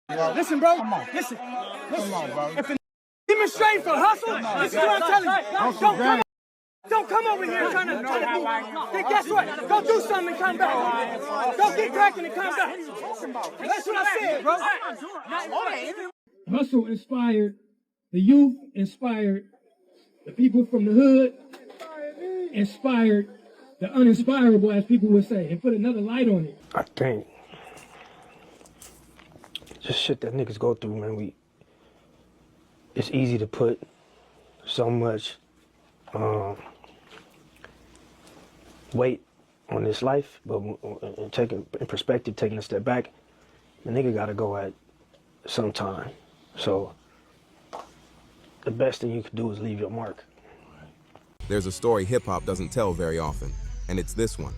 Listen, bro. Listen. Come on, bro. If a demonstrating for hustle, this is what I'm telling you. Don't come over here trying to do. Then guess what? Go do something and come back. Go get cracking and come back. That's what I said, bro. Hustle inspired the youth, inspired the people from the hood, inspired the uninspirable, as people would say, and put another light on it. I think just shit that niggas go through, man. It's easy to put so much weight on this life, but taking in perspective, taking a step back, the nigga gotta go at some time. So the best thing you can do is leave your mark. There's a story hip-hop doesn't tell very often, and it's this one.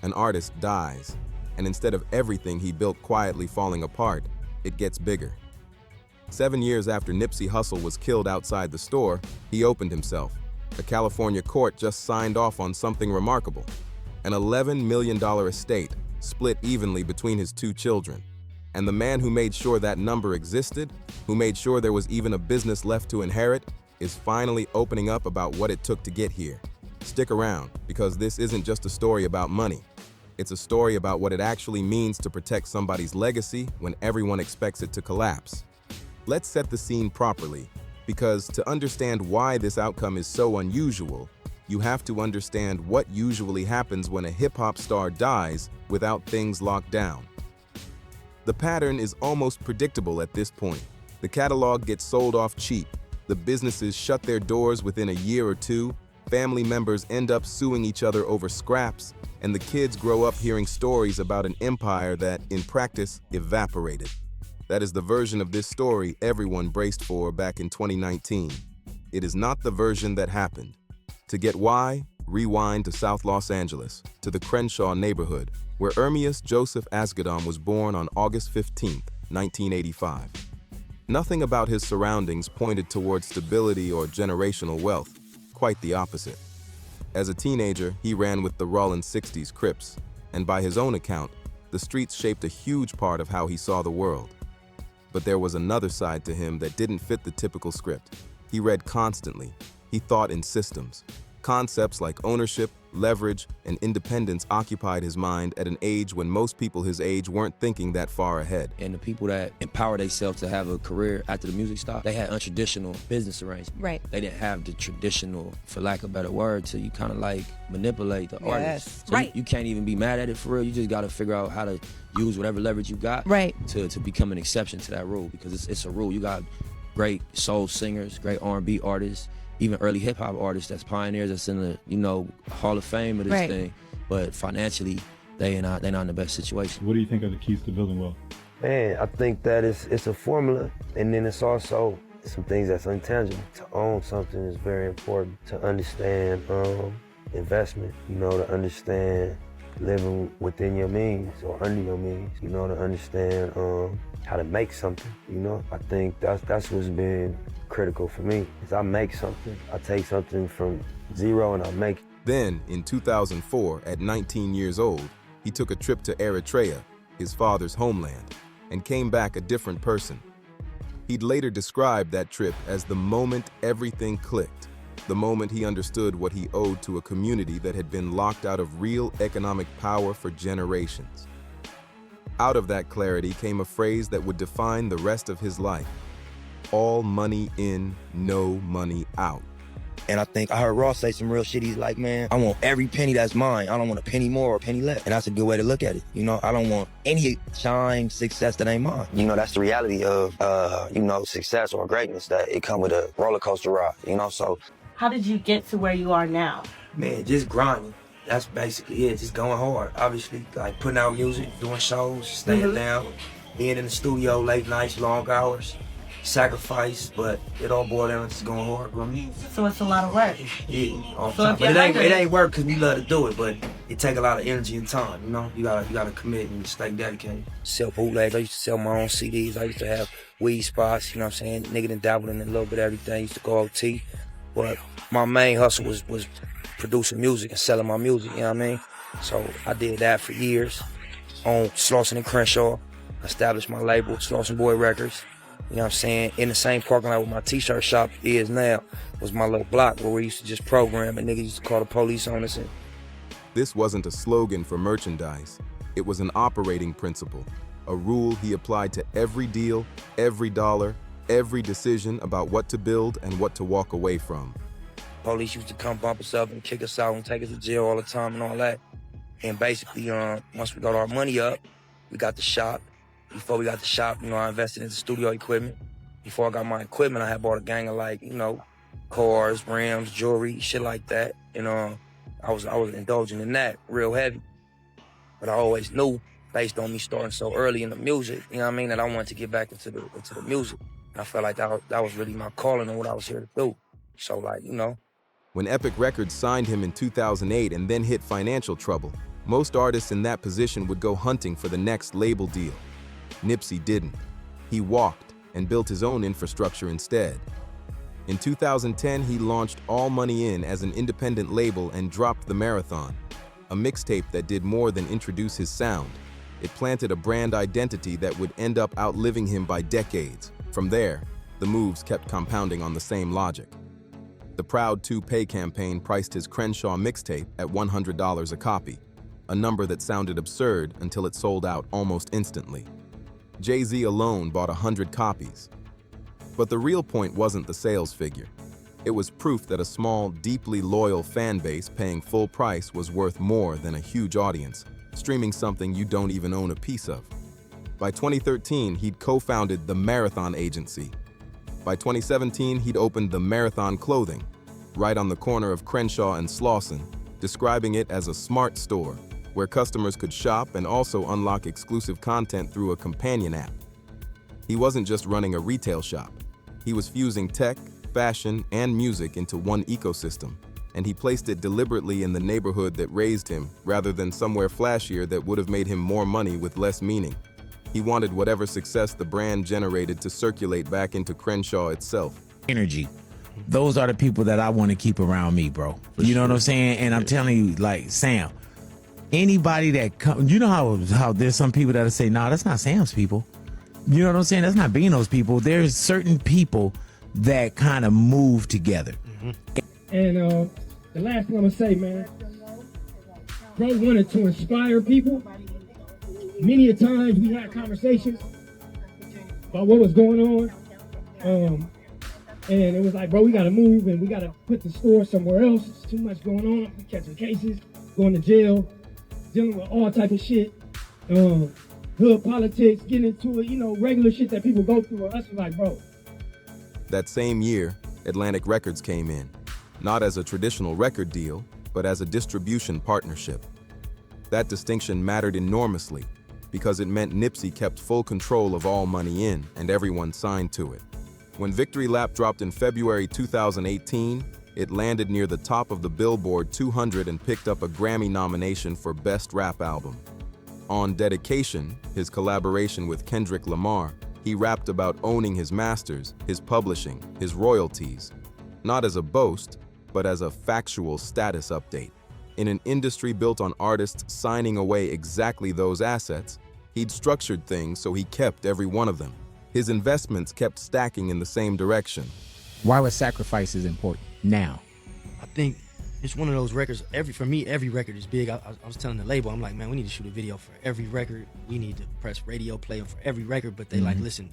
An artist dies, and instead of everything he built quietly falling apart, it gets bigger. 7 years after Nipsey Hussle was killed outside the store, he opened himself. A California court just signed off on something remarkable. An $11 million estate split evenly between his 2 children. And the man who made sure that number existed, who made sure there was even a business left to inherit, is finally opening up about what it took to get here. Stick around, because this isn't just a story about money. It's a story about what it actually means to protect somebody's legacy when everyone expects it to collapse. Let's set the scene properly, because to understand why this outcome is so unusual, you have to understand what usually happens when a hip-hop star dies without things locked down. The pattern is almost predictable at this point. The catalog gets sold off cheap, the businesses shut their doors within a year or two, family members end up suing each other over scraps, and the kids grow up hearing stories about an empire that, in practice, evaporated. That is the version of this story everyone braced for back in 2019. It is not the version that happened. To get why, rewind to South Los Angeles, to the Crenshaw neighborhood, where Ermias Joseph Asghedom was born on August 15, 1985. Nothing about his surroundings pointed towards stability or generational wealth, quite the opposite. As a teenager, he ran with the Rollin' 60s Crips, and by his own account, the streets shaped a huge part of how he saw the world. But there was another side to him that didn't fit the typical script. He read constantly. He thought in systems. Concepts like ownership, leverage, and independence occupied his mind at an age when most people his age weren't thinking that far ahead. And the people that empower themselves to have a career after the music stopped, they had untraditional business arrangements. Right. They didn't have the traditional, for lack of a better word, so you kind of like manipulate the artist. So right. You can't even be mad at it for real. You just got to figure out how to use whatever leverage you got to become an exception to that rule, because it's a rule. You got great soul singers, great R&B artists, even early hip hop artists that's pioneers, that's in the Hall of Fame of this thing, but financially they're not in the best situation. What do you think are the keys to building wealth? Man, I think that it's a formula, and then it's also some things that's intangible. To own something is very important. To understand investment, to understand living within your means or under your means, to understand how to make something, I think that's what's been critical for me. Is I make something, I take something from zero and I make it. Then, in 2004, at 19 years old, he took a trip to Eritrea, his father's homeland, and came back a different person. He'd later described that trip as the moment everything clicked, the moment he understood what he owed to a community that had been locked out of real economic power for generations. Out of that clarity came a phrase that would define the rest of his life: all money in, no money out. And I think I heard Ross say some real shit. He's like, man, I want every penny that's mine. I don't want a penny more or a penny less. And that's a good way to look at it. I don't want any shine, success that ain't mine. That's the reality of, success or greatness, that it come with a roller coaster ride, so. How did you get to where you are now? Man, just grinding. That's basically it. Just going hard. Obviously, like putting out music, doing shows, staying down, being in the studio, late nights, long hours. Sacrifice, but it all boils down to just going hard, bro. So it's a lot of work. Yeah, all the time. But it ain't work because we love to do it, but it take a lot of energy and time, You gotta commit and stay dedicated. Sell bootlegs. I used to sell my own CDs. I used to have weed spots, Nigga done dabbled in a little bit of everything. I used to go OT. But my main hustle was producing music and selling my music, So I did that for years on Slauson and Crenshaw. I established my label, Slauson Boy Records. You know what I'm saying? In the same parking lot where my t-shirt shop is now was my little block where we used to just program and niggas used to call the police on us. This wasn't a slogan for merchandise. It was an operating principle, a rule he applied to every deal, every dollar, every decision about what to build and what to walk away from. Police used to come bump us up and kick us out and take us to jail all the time and all that. And basically, once we got our money up, we got the shop. Before we got the shop, I invested into studio equipment. Before I got my equipment, I had bought a gang of cars, rims, jewelry, shit like that. And I was indulging in that real heavy. But I always knew, based on me starting so early in the music, you know what I mean, that I wanted to get back into the music. And I felt like that was really my calling and what I was here to do. So When Epic Records signed him in 2008 and then hit financial trouble, most artists in that position would go hunting for the next label deal. Nipsey didn't. He walked and built his own infrastructure instead. In 2010, he launched All Money In as an independent label and dropped The Marathon, a mixtape that did more than introduce his sound. It planted a brand identity that would end up outliving him by decades. From there, the moves kept compounding on the same logic. The Proud to Pay campaign priced his Crenshaw mixtape at $100 a copy, a number that sounded absurd until it sold out almost instantly. Jay-Z alone bought 100 copies. But the real point wasn't the sales figure. It was proof that a small, deeply loyal fan base paying full price was worth more than a huge audience, streaming something you don't even own a piece of. By 2013, he'd co-founded the Marathon Agency. By 2017, he'd opened the Marathon Clothing, right on the corner of Crenshaw and Slauson, describing it as a smart store, where customers could shop and also unlock exclusive content through a companion app. He wasn't just running a retail shop. He was fusing tech, fashion, and music into one ecosystem, and he placed it deliberately in the neighborhood that raised him rather than somewhere flashier that would have made him more money with less meaning. He wanted whatever success the brand generated to circulate back into Crenshaw itself. Energy. Those are the people that I want to keep around me, bro. You know what I'm saying? And I'm telling you, like, Sam, anybody that comes, you know how there's some people that'll say, nah, that's not Sam's people. You know what I'm saying? That's not Bino's people. There's certain people that kind of move together. And the last thing I'm gonna say, man, bro wanted to inspire people. Many a times we had conversations about what was going on. And it was like, bro, we gotta move and we gotta put the store somewhere else. It's too much going on. We catching cases, going to jail, dealing with all type of shit. Hood politics, getting into it, regular shit that people go through. Us was like, bro. That same year, Atlantic Records came in, not as a traditional record deal, but as a distribution partnership. That distinction mattered enormously because it meant Nipsey kept full control of All Money In and everyone signed to it. When Victory Lap dropped in February 2018, it landed near the top of the Billboard 200 and picked up a Grammy nomination for Best Rap Album. On Dedication, his collaboration with Kendrick Lamar, he rapped about owning his masters, his publishing, his royalties, not as a boast, but as a factual status update. In an industry built on artists signing away exactly those assets, he'd structured things so he kept every one of them. His investments kept stacking in the same direction. Why was sacrifices important now? I think it's one of those records, for me, every record is big. I was telling the label, I'm like, man, we need to shoot a video for every record. We need to press radio play for every record, but they like, listen,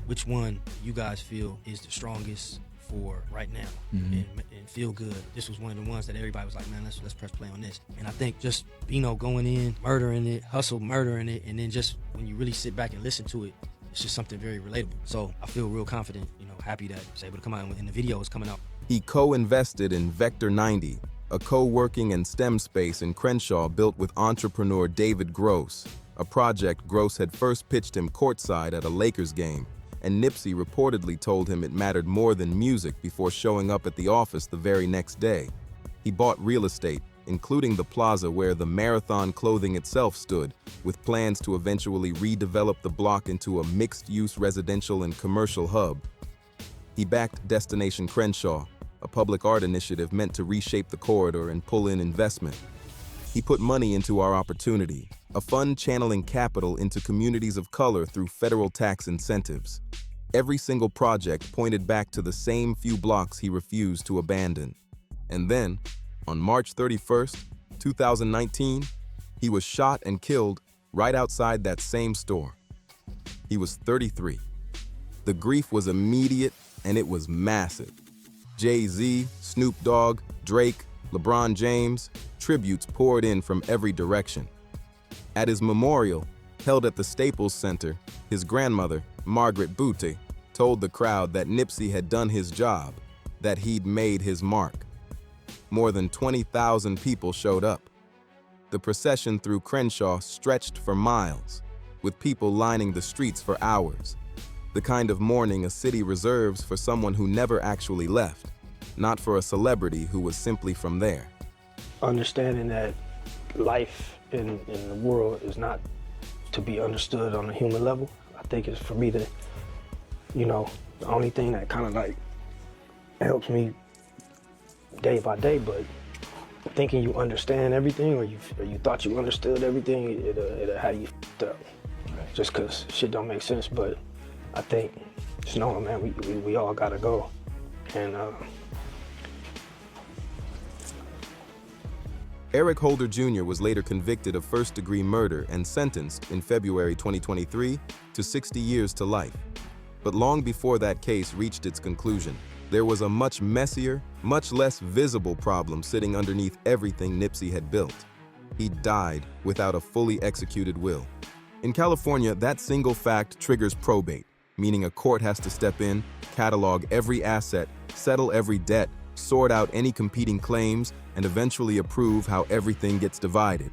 which one you guys feel is the strongest for right now and feel good? This was one of the ones that everybody was like, man, let's press play on this. And I think just, going in, murdering it, Hussle murdering it, and then just when you really sit back and listen to it, it's just something very relatable. So I feel real confident, happy that it's able to come out and the video is coming out. He co-invested in Vector 90, a co-working and STEM space in Crenshaw built with entrepreneur David Gross, a project Gross had first pitched him courtside at a Lakers game, and Nipsey reportedly told him it mattered more than music before showing up at the office the very next day. He bought real estate, including the plaza where the Marathon Clothing itself stood, with plans to eventually redevelop the block into a mixed-use residential and commercial hub. He backed Destination Crenshaw, a public art initiative meant to reshape the corridor and pull in investment. He put money into our opportunity, a fund channeling capital into communities of color through federal tax incentives. Every single project pointed back to the same few blocks he refused to abandon. And then, on March 31st, 2019, he was shot and killed right outside that same store. He was 33. The grief was immediate and it was massive. Jay-Z, Snoop Dogg, Drake, LeBron James, tributes poured in from every direction. At his memorial, held at the Staples Center, his grandmother, Margaret Butte, told the crowd that Nipsey had done his job, that he'd made his mark. More than 20,000 people showed up. The procession through Crenshaw stretched for miles, with people lining the streets for hours. The kind of mourning a city reserves for someone who never actually left, not for a celebrity who was simply from there. Understanding that life in the world is not to be understood on a human level, I think it's for me to, the only thing that kind of like helps me day by day, but thinking you understand everything or you thought you understood everything, it'll have you f***ed up. Just cause shit don't make sense, but I think, just knowing, man, we all gotta go. And Eric Holder Jr. was later convicted of first-degree murder and sentenced in February 2023 to 60 years to life. But long before that case reached its conclusion, there was a much messier, much less visible problem sitting underneath everything Nipsey had built. He died without a fully executed will. In California, that single fact triggers probate, meaning a court has to step in, catalog every asset, settle every debt, sort out any competing claims, and eventually approve how everything gets divided.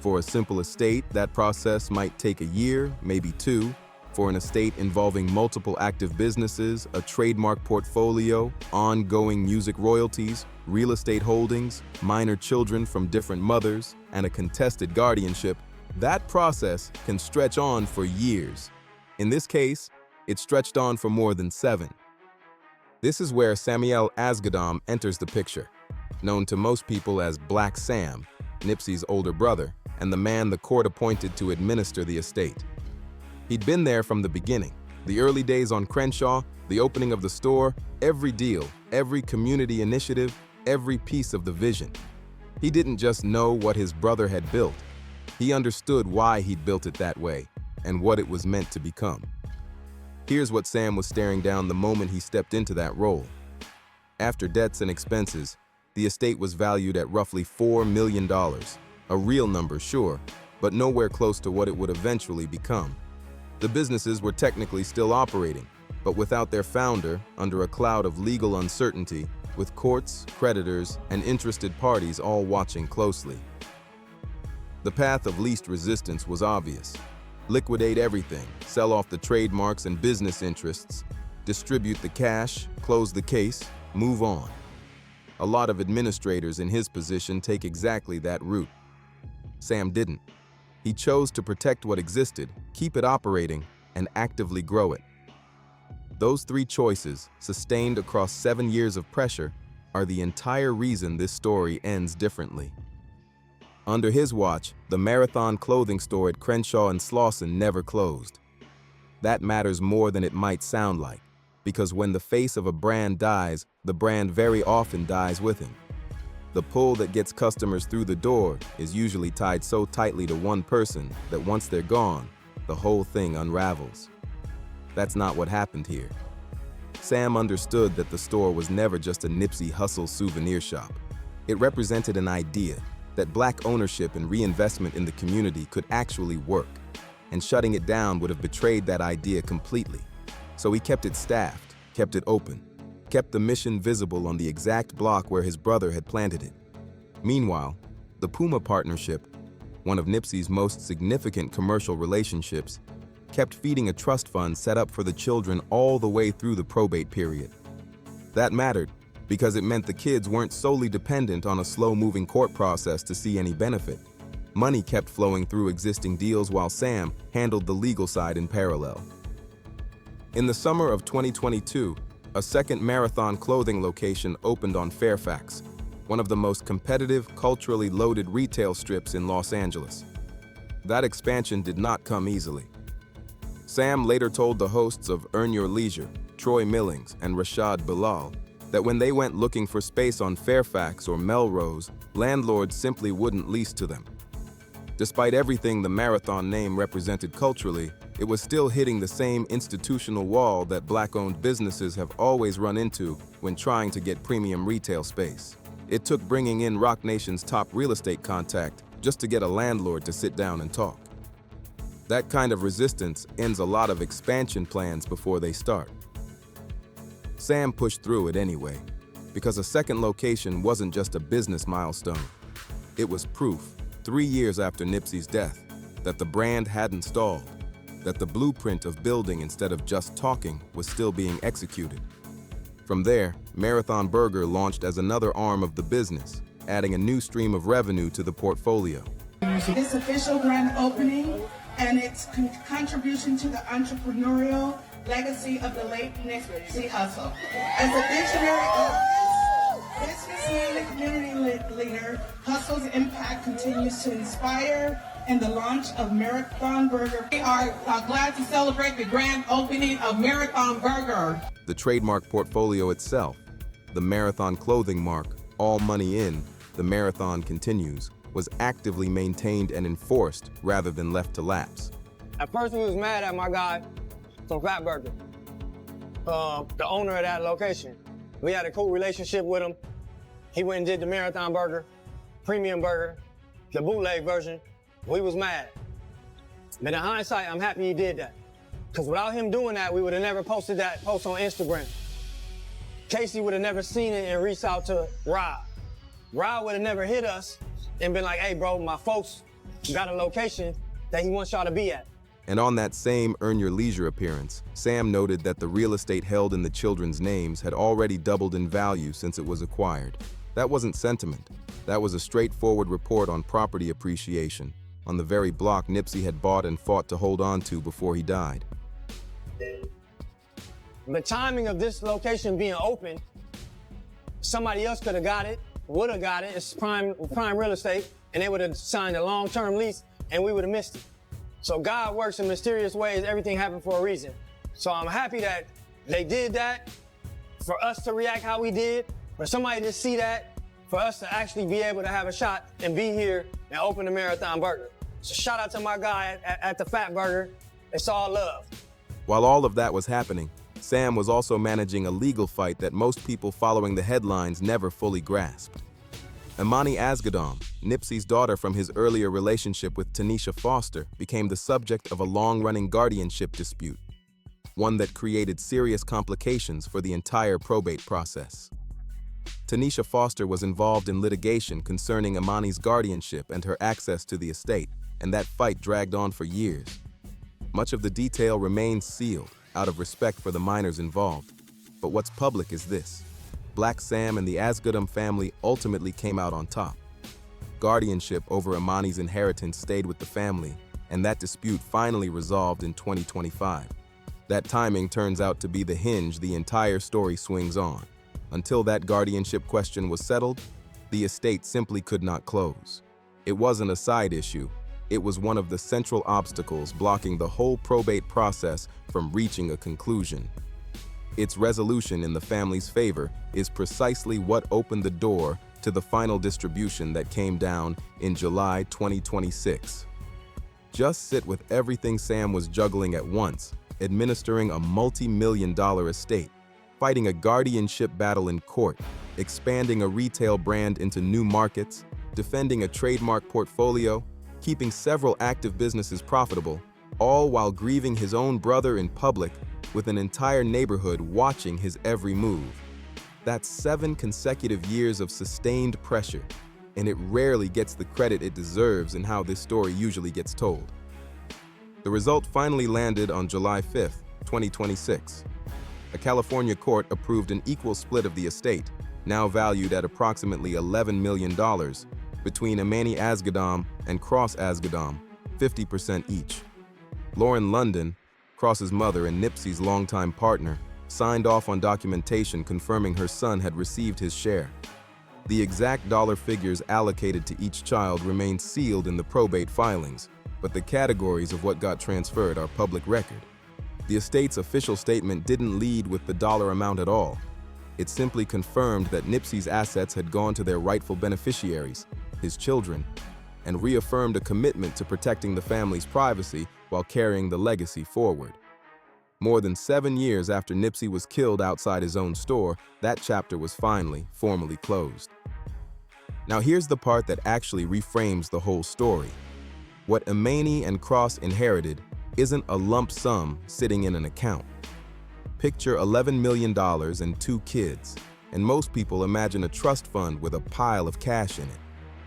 For a simple estate, that process might take a year, maybe two. For an estate involving multiple active businesses, a trademark portfolio, ongoing music royalties, real estate holdings, minor children from different mothers, and a contested guardianship, that process can stretch on for years. In this case, it stretched on for more than 7. This is where Samuel Asghedom enters the picture, known to most people as Blacc Sam, Nipsey's older brother, and the man the court appointed to administer the estate. He'd been there from the beginning, the early days on Crenshaw, the opening of the store, every deal, every community initiative, every piece of the vision. He didn't just know what his brother had built. He understood why he'd built it that way and what it was meant to become. Here's what Sam was staring down the moment he stepped into that role. After debts and expenses, the estate was valued at roughly $4 million, a real number, sure, but nowhere close to what it would eventually become. The businesses were technically still operating, but without their founder, under a cloud of legal uncertainty, with courts, creditors, and interested parties all watching closely. The path of least resistance was obvious. Liquidate everything, sell off the trademarks and business interests, distribute the cash, close the case, move on. A lot of administrators in his position take exactly that route. Sam didn't. He chose to protect what existed, keep it operating, and actively grow it. Those 3 choices, sustained across 7 years of pressure, are the entire reason this story ends differently. Under his watch, the Marathon clothing store at Crenshaw and Slauson never closed. That matters more than it might sound like, because when the face of a brand dies, the brand very often dies with him. The pull that gets customers through the door is usually tied so tightly to one person that once they're gone, the whole thing unravels. That's not what happened here. Sam understood that the store was never just a Nipsey Hussle souvenir shop. It represented an idea that Black ownership and reinvestment in the community could actually work, and shutting it down would have betrayed that idea completely. So he kept it staffed, kept it open, kept the mission visible on the exact block where his brother had planted it. Meanwhile, the Puma partnership, one of Nipsey's most significant commercial relationships, kept feeding a trust fund set up for the children all the way through the probate period. That mattered because it meant the kids weren't solely dependent on a slow-moving court process to see any benefit. Money kept flowing through existing deals while Sam handled the legal side in parallel. In the summer of 2022, a second Marathon clothing location opened on Fairfax, one of the most competitive, culturally loaded retail strips in Los Angeles. That expansion did not come easily. Sam later told the hosts of Earn Your Leisure, Troy Millings and Rashad Bilal, that when they went looking for space on Fairfax or Melrose, landlords simply wouldn't lease to them. Despite everything the Marathon name represented culturally, it was still hitting the same institutional wall that Black-owned businesses have always run into when trying to get premium retail space. It took bringing in Roc Nation's top real estate contact just to get a landlord to sit down and talk. That kind of resistance ends a lot of expansion plans before they start. Sam pushed through it anyway, because a second location wasn't just a business milestone. It was proof, 3 years after Nipsey's death, that the brand hadn't stalled, that the blueprint of building instead of just talking was still being executed. From there, Marathon Burger launched as another arm of the business, adding a new stream of revenue to the portfolio. Its official grand opening and its contribution to the entrepreneurial legacy of the late Nipsey Hussle. As a visionary businessman and community leader, Hussle's impact continues to inspire in the launch of Marathon Burger. We are glad to celebrate the grand opening of Marathon Burger. The trademark portfolio itself, the Marathon clothing mark, all money in, the Marathon continues, was actively maintained and enforced rather than left to lapse. At first we was mad at my guy from Fat Burger, the owner of that location. We had a cool relationship with him. He went and did the Marathon Burger, Premium Burger, the bootleg version. We was mad. But in hindsight, I'm happy he did that. Because without him doing that, we would have never posted that post on Instagram. Casey would have never seen it and reached out to Rob. Rob would have never hit us and been like, hey bro, my folks got a location that he wants y'all to be at. And on that same Earn Your Leisure appearance, Sam noted that the real estate held in the children's names had already doubled in value since it was acquired. That wasn't sentiment. That was a straightforward report on property appreciation, on the very block Nipsey had bought and fought to hold on to before he died. The timing of this location being open, somebody else could have got it, would have got it. It's prime real estate, and they would have signed a long-term lease, and we would have missed it. So God works in mysterious ways. Everything happened for a reason. So I'm happy that they did that, for us to react how we did, for somebody to see that, for us to actually be able to have a shot and be here and open the Marathon Burger. So shout out to my guy at the Fat Burger. It's all love. While all of that was happening, Sam was also managing a legal fight that most people following the headlines never fully grasped. Imani Asghedom, Nipsey's daughter from his earlier relationship with Tanisha Foster, became the subject of a long-running guardianship dispute, one that created serious complications for the entire probate process. Tanisha Foster was involved in litigation concerning Imani's guardianship and her access to the estate, and that fight dragged on for years. Much of the detail remains sealed, out of respect for the minors involved. But what's public is this: Blacc Sam and the Asghedom family ultimately came out on top. Guardianship over Imani's inheritance stayed with the family, and that dispute finally resolved in 2025. That timing turns out to be the hinge the entire story swings on. Until that guardianship question was settled, the estate simply could not close. It wasn't a side issue. It was one of the central obstacles blocking the whole probate process from reaching a conclusion. Its resolution in the family's favor is precisely what opened the door to the final distribution that came down in July 2026. Just sit with everything Sam was juggling at once, administering a multi-million-dollar estate, fighting a guardianship battle in court, expanding a retail brand into new markets, defending a trademark portfolio, keeping several active businesses profitable, all while grieving his own brother in public with an entire neighborhood watching his every move. That's 7 consecutive years of sustained pressure, and it rarely gets the credit it deserves in how this story usually gets told. The result finally landed on July 5th, 2026. A California court approved an equal split of the estate, now valued at approximately $11 million, between Imani Asghedom and Cross Asghedom, 50% each. Lauren London, Cross's mother and Nipsey's longtime partner, signed off on documentation confirming her son had received his share. The exact dollar figures allocated to each child remained sealed in the probate filings, but the categories of what got transferred are public record. The estate's official statement didn't lead with the dollar amount at all. It simply confirmed that Nipsey's assets had gone to their rightful beneficiaries, his children, and reaffirmed a commitment to protecting the family's privacy while carrying the legacy forward. More than 7 years after Nipsey was killed outside his own store, that chapter was finally, formally closed. Now here's the part that actually reframes the whole story. What Imani and Cross inherited isn't a lump sum sitting in an account. Picture $11 million and 2 kids, and most people imagine a trust fund with a pile of cash in it.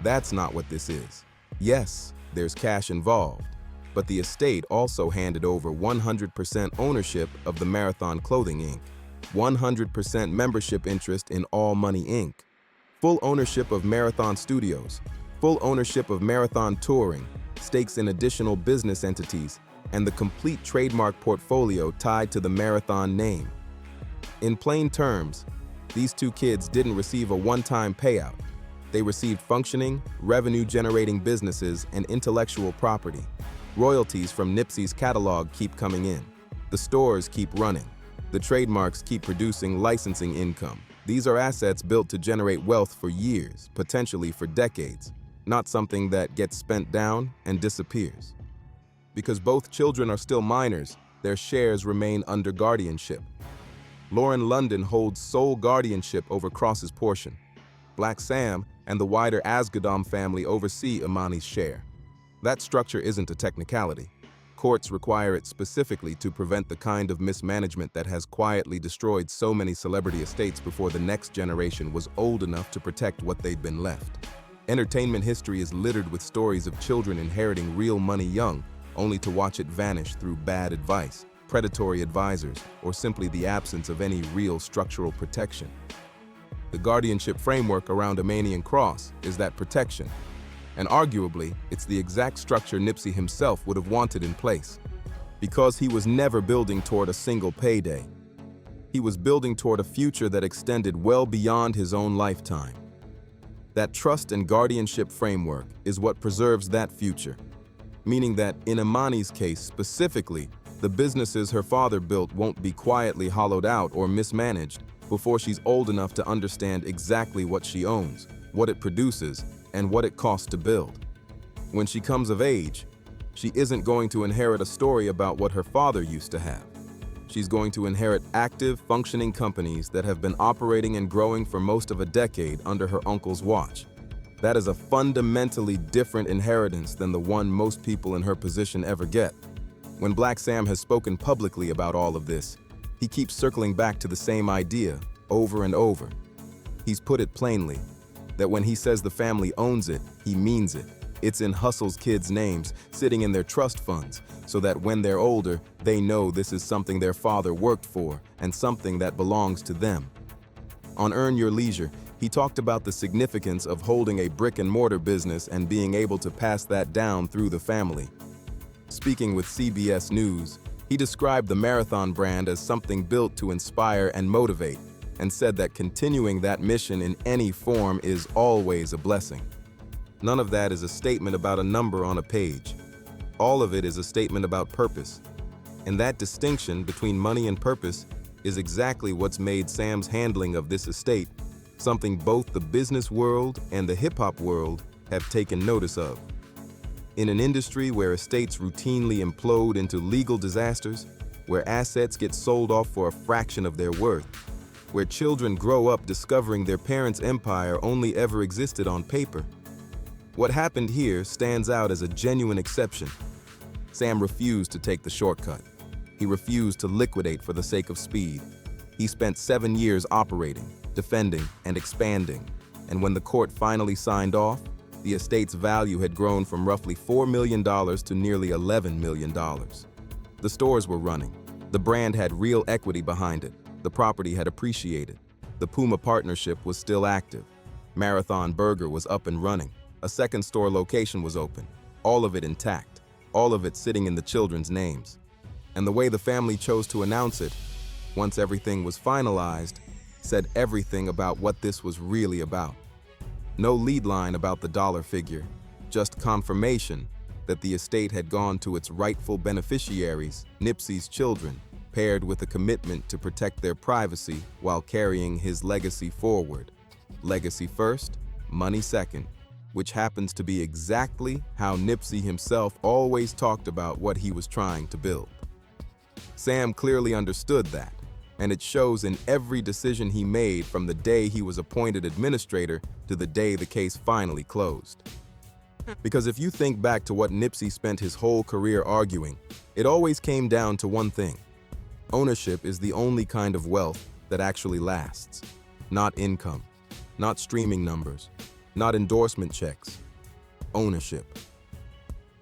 That's not what this is. Yes, there's cash involved, but the estate also handed over 100% ownership of the Marathon Clothing Inc., 100% membership interest in All Money Inc., full ownership of Marathon Studios, full ownership of Marathon Touring, stakes in additional business entities, and the complete trademark portfolio tied to the Marathon name. In plain terms, these 2 kids didn't receive a one-time payout. They received functioning, revenue-generating businesses and intellectual property. Royalties from Nipsey's catalog keep coming in. The stores keep running. The trademarks keep producing licensing income. These are assets built to generate wealth for years, potentially for decades, not something that gets spent down and disappears. Because both children are still minors, their shares remain under guardianship. Lauren London holds sole guardianship over Cross's portion. Blacc Sam and the wider Asghedom family oversee Imani's share. That structure isn't a technicality. Courts require it specifically to prevent the kind of mismanagement that has quietly destroyed so many celebrity estates before the next generation was old enough to protect what they'd been left. Entertainment history is littered with stories of children inheriting real money young, only to watch it vanish through bad advice, predatory advisors, or simply the absence of any real structural protection. The guardianship framework around Imani and Cross is that protection, and arguably, it's the exact structure Nipsey himself would have wanted in place, because he was never building toward a single payday. He was building toward a future that extended well beyond his own lifetime. That trust and guardianship framework is what preserves that future, meaning that in Imani's case specifically, the businesses her father built won't be quietly hollowed out or mismanaged before she's old enough to understand exactly what she owns, what it produces, and what it costs to build. When she comes of age, she isn't going to inherit a story about what her father used to have. She's going to inherit active, functioning companies that have been operating and growing for most of a decade under her uncle's watch. That is a fundamentally different inheritance than the one most people in her position ever get. When Blacc Sam has spoken publicly about all of this, he keeps circling back to the same idea over and over. He's put it plainly, that when he says the family owns it, he means it. It's in Hussle's kids' names, sitting in their trust funds, so that when they're older, they know this is something their father worked for and something that belongs to them. On Earn Your Leisure, he talked about the significance of holding a brick-and-mortar business and being able to pass that down through the family. Speaking with CBS News, he described the Marathon brand as something built to inspire and motivate, and said that continuing that mission in any form is always a blessing. None of that is a statement about a number on a page. All of it is a statement about purpose. And that distinction between money and purpose is exactly what's made Sam's handling of this estate something both the business world and the hip-hop world have taken notice of. In an industry where estates routinely implode into legal disasters, where assets get sold off for a fraction of their worth, where children grow up discovering their parents' empire only ever existed on paper, what happened here stands out as a genuine exception. Sam refused to take the shortcut. He refused to liquidate for the sake of speed. He spent 7 years operating, defending, and expanding, and when the court finally signed off, the estate's value had grown from roughly $4 million to nearly $11 million. The stores were running. The brand had real equity behind it. The property had appreciated. The Puma partnership was still active. Marathon Burger was up and running. A second store location was open. All of it intact. All of it sitting in the children's names. And the way the family chose to announce it, once everything was finalized, said everything about what this was really about. No lead line about the dollar figure, just confirmation that the estate had gone to its rightful beneficiaries, Nipsey's children, paired with a commitment to protect their privacy while carrying his legacy forward. Legacy first, money second, which happens to be exactly how Nipsey himself always talked about what he was trying to build. Sam clearly understood that, and it shows in every decision he made from the day he was appointed administrator to the day the case finally closed. Because if you think back to what Nipsey spent his whole career arguing, it always came down to one thing. Ownership is the only kind of wealth that actually lasts. Not income, not streaming numbers, not endorsement checks. Ownership.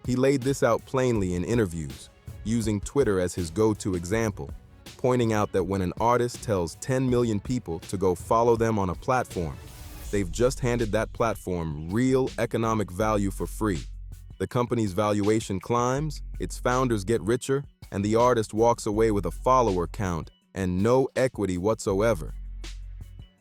He laid this out plainly in interviews, using Twitter as his go-to example, pointing out that when an artist tells 10 million people to go follow them on a platform, they've just handed that platform real economic value for free. The company's valuation climbs, its founders get richer, and the artist walks away with a follower count and no equity whatsoever.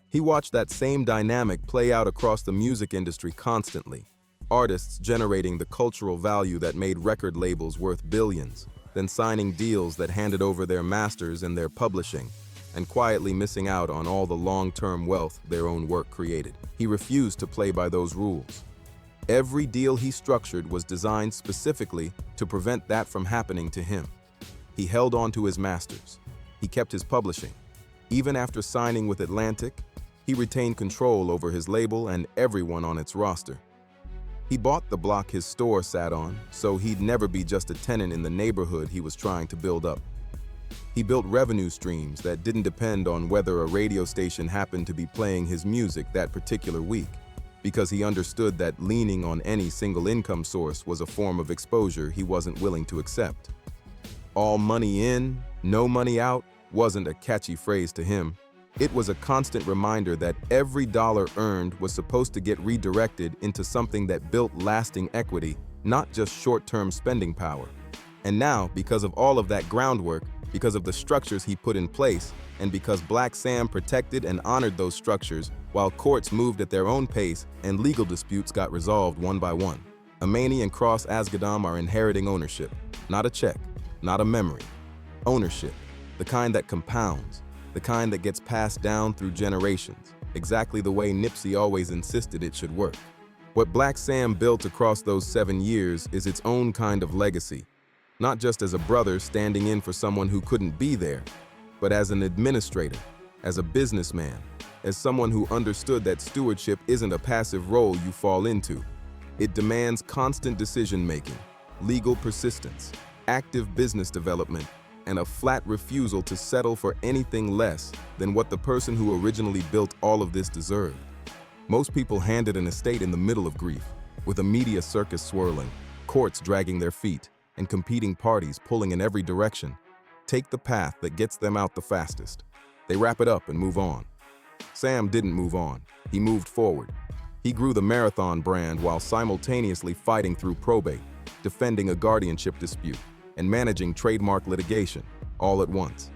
He watched that same dynamic play out across the music industry constantly, artists generating the cultural value that made record labels worth billions, then signing deals that handed over their masters and their publishing, and quietly missing out on all the long-term wealth their own work created. He refused to play by those rules. Every deal he structured was designed specifically to prevent that from happening to him. He held on to his masters. He kept his publishing. Even after signing with Atlantic, he retained control over his label and everyone on its roster. He bought the block his store sat on, so he'd never be just a tenant in the neighborhood he was trying to build up. He built revenue streams that didn't depend on whether a radio station happened to be playing his music that particular week, because he understood that leaning on any single income source was a form of exposure he wasn't willing to accept. All money in, no money out wasn't a catchy phrase to him. It was a constant reminder that every dollar earned was supposed to get redirected into something that built lasting equity, not just short-term spending power. And now, because of all of that groundwork, because of the structures he put in place, and because Blacc Sam protected and honored those structures while courts moved at their own pace and legal disputes got resolved one by one, Ermias and Cross Asghedom are inheriting ownership, not a check, not a memory. Ownership, the kind that compounds, the kind that gets passed down through generations, exactly the way Nipsey always insisted it should work. What Blacc Sam built across those 7 years is its own kind of legacy, not just as a brother standing in for someone who couldn't be there, but as an administrator, as a businessman, as someone who understood that stewardship isn't a passive role you fall into. It demands constant decision-making, legal persistence, active business development, and a flat refusal to settle for anything less than what the person who originally built all of this deserved. Most people handed an estate in the middle of grief, with a media circus swirling, courts dragging their feet, and competing parties pulling in every direction. Take the path that gets them out the fastest. They wrap it up and move on. Sam didn't move on. He moved forward. He grew the Marathon brand while simultaneously fighting through probate, defending a guardianship dispute, and managing trademark litigation, all at once.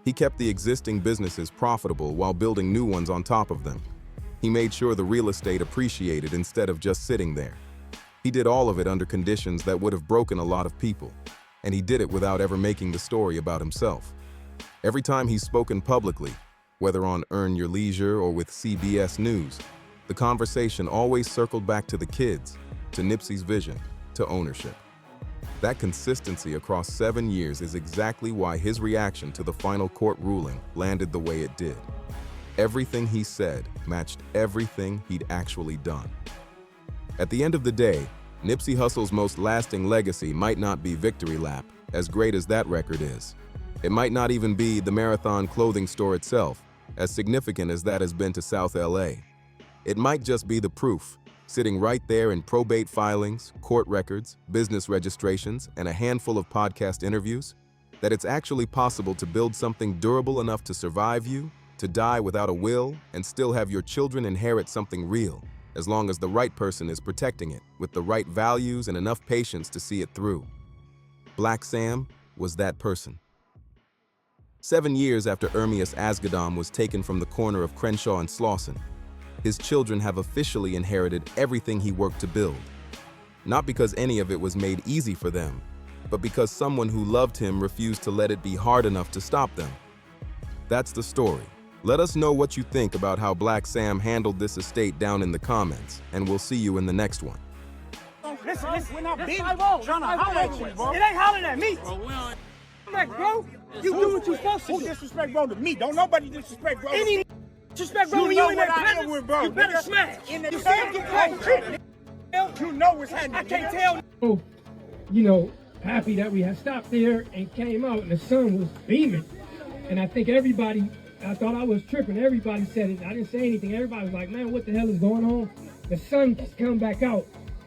He kept the existing businesses profitable while building new ones on top of them. He made sure the real estate appreciated instead of just sitting there. He did all of it under conditions that would have broken a lot of people, and he did it without ever making the story about himself. Every time he's spoken publicly, whether on Earn Your Leisure or with CBS News, the conversation always circled back to the kids, to Nipsey's vision, to ownership. That consistency across 7 years is exactly why his reaction to the final court ruling landed the way it did. Everything he said matched everything he'd actually done. At the end of the day, Nipsey Hussle's most lasting legacy might not be Victory Lap, as great as that record is. It might not even be the Marathon clothing store itself, as significant as that has been to South LA. It might just be the proof, sitting right there in probate filings, court records, business registrations, and a handful of podcast interviews, that it's actually possible to build something durable enough to survive you, to die without a will, and still have your children inherit something real, as long as the right person is protecting it, with the right values and enough patience to see it through. Blacc Sam was that person. 7 years after Ermias Asghedom was taken from the corner of Crenshaw and Slauson, his children have officially inherited everything he worked to build. Not because any of it was made easy for them, but because someone who loved him refused to let it be hard enough to stop them. That's the story. Let us know what you think about how Blacc Sam handled this estate down in the comments, and we'll see you in the next one. Listen, we're not trying to holler at you, bro. It ain't hollering at me. Bro, you do what you supposed to do. Who disrespect bro to me? Don't nobody disrespect bro. Any disrespect bro when you in that presence, you better smash. You see him get crazy. You know what's happening. I can't tell. So, you know, happy that we had stopped there and came out and the sun was beaming. And I think everybody, I thought I was tripping. Everybody said it. I didn't say anything. Everybody was like, man, what the hell is going on? The sun just come back out.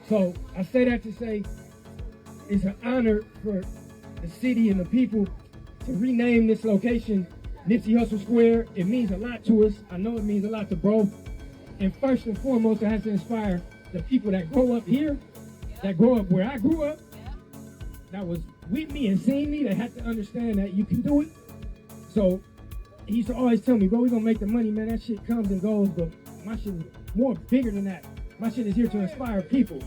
So I say that to say it's an honor for the city and the people to rename this location Nipsey Hussle Square. It means a lot to us. I know it means a lot to bro. And first and foremost, it has to inspire the people that grow up here, that grow up where I grew up, that was with me and seen me, that had to understand that you can do it. So he used to always tell me, bro, we're gonna make the money, man. That shit comes and goes, but my shit is more bigger than that. My shit is here to inspire people.